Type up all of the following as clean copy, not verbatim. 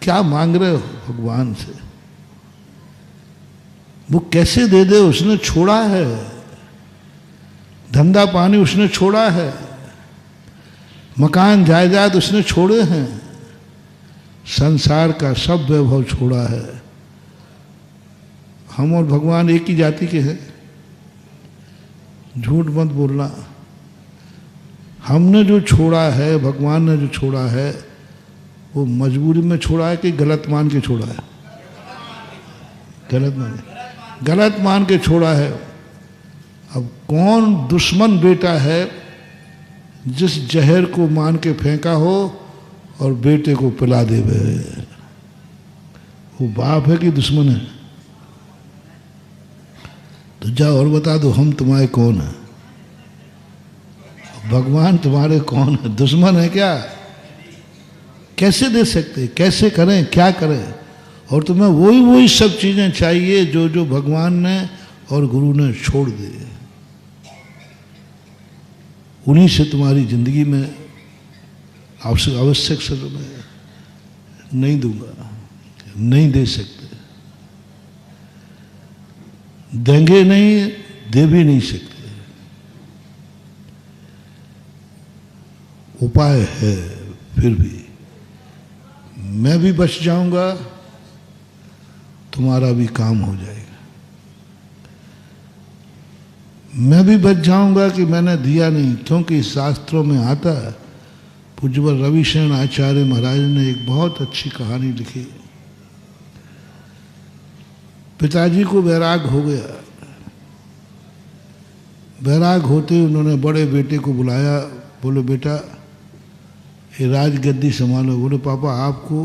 क्या मांग रहे हो भगवान से? वो कैसे दे दे? उसने छोड़ा है, धंधा पानी उसने छोड़ा है, मकान जायदाद उसने छोड़े हैं, संसार का सब वैभव छोड़ा है। हम और भगवान एक ही जाति के हैं, झूठ मत बोलना। हमने जो छोड़ा है, भगवान ने जो छोड़ा है, वो मजबूरी में छोड़ा है कि गलत मान के छोड़ा है? गलत मान के छोड़ा है। अब कौन दुश्मन बेटा है जिस जहर को मान के फेंका हो और बेटे को पिला दे? वो बाप है कि दुश्मन है? तो जाओ और बता दो, हम तुम्हारे कौन है? भगवान तुम्हारे कौन है? दुश्मन है क्या? कैसे दे सकते? कैसे करें? क्या करें? और तुम्हें वही सब चीजें चाहिए जो जो भगवान ने और गुरु ने छोड़ दिए। उन्हीं से तुम्हारी जिंदगी में आवश्यक से मैं नहीं दूंगा, नहीं दे सकते, देंगे नहीं, दे भी नहीं सकते। उपाय है, फिर भी मैं भी बच जाऊंगा, तुम्हारा भी काम हो जाएगा। मैं भी बच जाऊंगा कि मैंने दिया नहीं, क्योंकि शास्त्रों में आता है। पूज्यवर रविशरण आचार्य महाराज ने एक बहुत अच्छी कहानी लिखी। पिताजी को वैराग हो गया। वैराग होते उन्होंने बड़े बेटे को बुलाया, बोले बेटा ये राजगद्दी संभालो। बोले पापा आपको?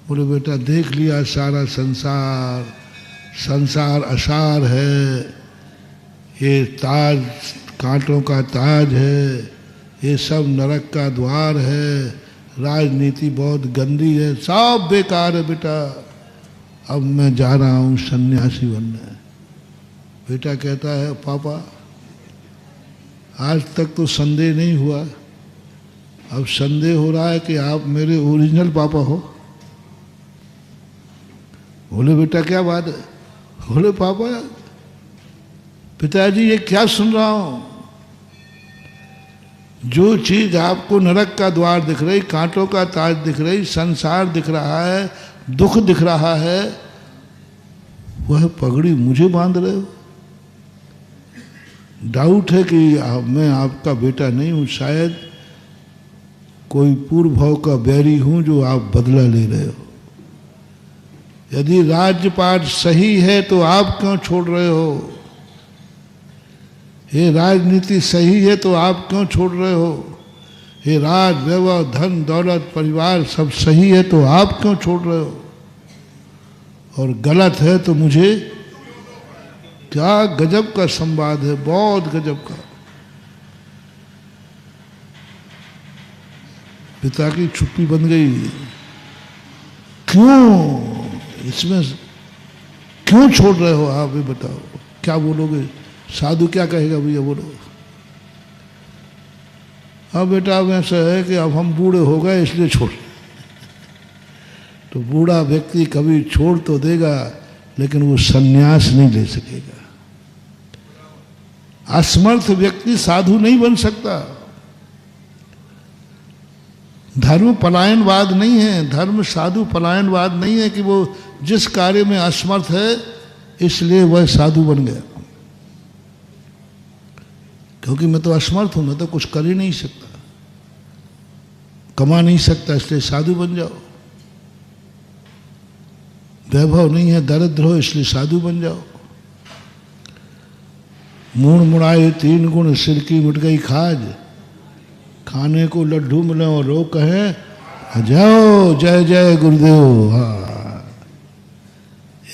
बोले बेटा देख लिया सारा संसार, संसार असार है, ये ताज कांटों का ताज है, ये सब नरक का द्वार है, राजनीति बहुत गंदी है, सब बेकार है बेटा, अब मैं जा रहा हूँ सन्यासी बनने। बेटा कहता है पापा आज तक तो संदेह नहीं हुआ, अब संदेह हो रहा है कि आप मेरे ओरिजिनल पापा हो। बोले बेटा क्या बात है? बोले पापा पिताजी ये क्या सुन रहा हूं? जो चीज आपको नरक का द्वार दिख रही, कांटों का ताज दिख रही, संसार दिख रहा है, दुख दिख रहा है, वह पगड़ी मुझे बांध रहे हो। डाउट है कि मैं आपका बेटा नहीं हूं, शायद कोई पूर्व भाव का बैरी हूं जो आप बदला ले रहे हो। यदि राज्यपाट सही है तो आप क्यों छोड़ रहे हो? ये राजनीति सही है तो आप क्यों छोड़ रहे हो? ये राज वैभव धन दौलत परिवार सब सही है तो आप क्यों छोड़ रहे हो? और गलत है तो मुझे? क्या गजब का संवाद है, बहुत गजब का। पिता की चुप्पी बन गई। क्यों इसमें क्यों छोड़ रहे हो आप? ये बताओ, क्या बोलोगे? साधु क्या कहेगा भैया? बोलो। अब बेटा अब ऐसा है कि अब हम बूढ़े हो गए इसलिए छोड़। तो बूढ़ा व्यक्ति कभी छोड़ तो देगा लेकिन वो सन्यास नहीं ले सकेगा। असमर्थ व्यक्ति साधु नहीं बन सकता। धर्म पलायनवाद नहीं है, धर्म साधु पलायनवाद नहीं है कि वो जिस कार्य में असमर्थ है इसलिए वह साधु बन गया। क्योंकि मैं तो असमर्थ हूं, मैं तो कुछ कर ही नहीं सकता, कमा नहीं सकता, इसलिए साधु बन जाओ। वैभव नहीं है, दरिद्र हो, इसलिए साधु बन जाओ। मूड़ मुड़ाए तीन गुण, सिर की मिट गई खाज, खाने को लड्डू मिले और लोग कहें जाओ जय जय गुरुदेव। हाँ,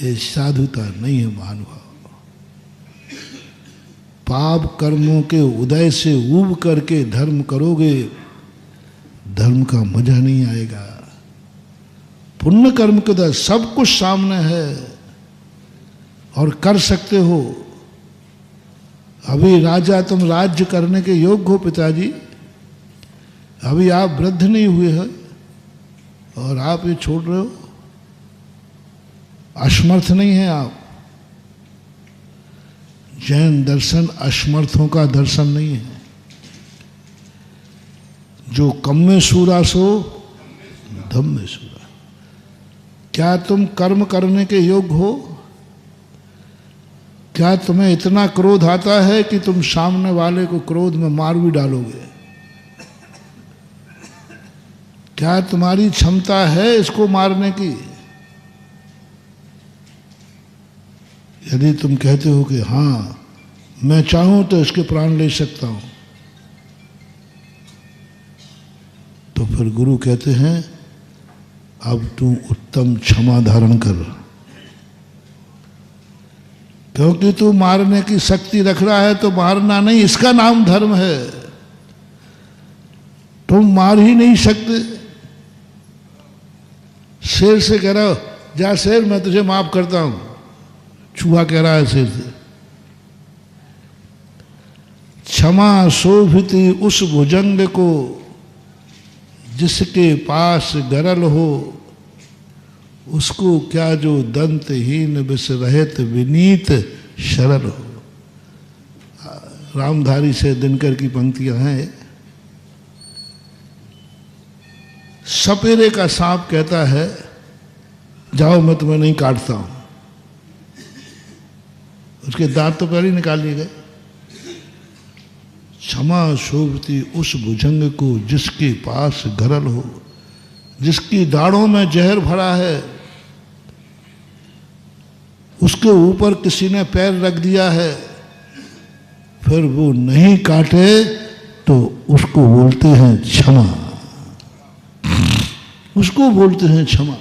ये साधुता नहीं है महानुभाव। पाप कर्मों के उदय से ऊब करके धर्म करोगे, धर्म का मजा नहीं आएगा। पुण्य कर्म के उदय सब कुछ सामने है और कर सकते हो। अभी राजा तुम राज्य करने के योग्य हो पिताजी, अभी आप वृद्ध नहीं हुए हैं और आप ये छोड़ रहे हो, असमर्थ नहीं है आप। जैन दर्शन असमर्थों का दर्शन नहीं है। जो कम में सूरा सो धम में सूरा। क्या तुम कर्म करने के योग्य हो? क्या तुम्हें इतना क्रोध आता है कि तुम सामने वाले को क्रोध में मार भी डालोगे? क्या तुम्हारी क्षमता है इसको मारने की? यदि तुम कहते हो कि हाँ मैं चाहूं तो इसके प्राण ले सकता हूं, तो फिर गुरु कहते हैं अब तू उत्तम क्षमा धारण कर, क्योंकि तू मारने की शक्ति रख रहा है तो मारना नहीं, इसका नाम धर्म है। तुम मार ही नहीं सकते। शेर से कह रहा हो जा शेर मैं तुझे माफ करता हूं, चूहा कह रहा है शेर से। क्षमा शोभिति उस भुजंग को जिसके पास गरल हो, उसको क्या जो दंतहीन विष रहित विनीत शरल हो। रामधारी से दिनकर की पंक्तियां हैं। सपेरे का सांप कहता है जाओ मैं तुम्हें नहीं काटता हूं, उसके दांत तो पहले ही निकाल लिए गए। क्षमा शोभती उस भुजंग को जिसके पास गरल हो, जिसकी दाढ़ों में जहर भरा है, उसके ऊपर किसी ने पैर रख दिया है, फिर वो नहीं काटे तो उसको बोलते हैं क्षमा, उसको बोलते हैं क्षमा।